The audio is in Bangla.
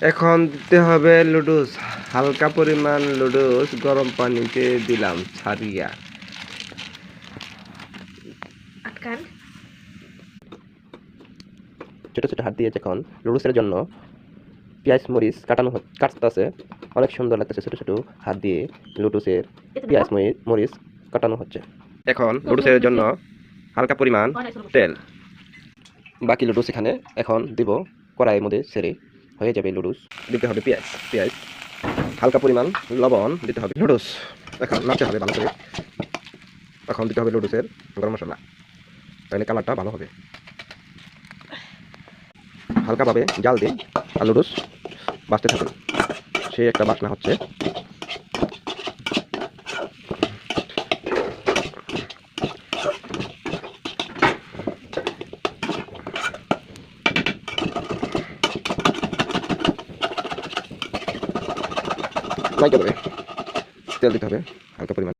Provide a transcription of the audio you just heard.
এখন দিতে হবে লুডুস, হালকা পরিমাণ লুডুস গরম পানিতে দিলাম ছাড়িয়া। ছোট ছোট হাত দিয়ে যখন লুডুসের জন্য পেঁয়াজ মরিচ কাটতেছে, অনেক সুন্দর লাগতেছে। ছোট ছোট হাত দিয়ে লুডুসের পেঁয়াজ মরিচ কাটানো হচ্ছে। এখন লুডুসের জন্য হালকা পরিমাণ তেল, বাকি লুডুস এখানে এখন দিব কড়াইয়ের মধ্যে ছেড়ে হয়ে যাবে লুডুস। দিতে হবে পেঁয়াজ, হালকা পরিমাণ লবণ দিতে হবে। লুডুস এখন নাড়তে হবে ভালো করে। এখন দিতে হবে লুডুসের গরম মশলা, তাহলে কালারটা ভালো হবে। হালকাভাবে জাল দিন আর লুডুস বাঁচতে থাকুন, সেই একটা বাসনা হচ্ছে। তেল দিতে হবে হালকা পরিমাণ।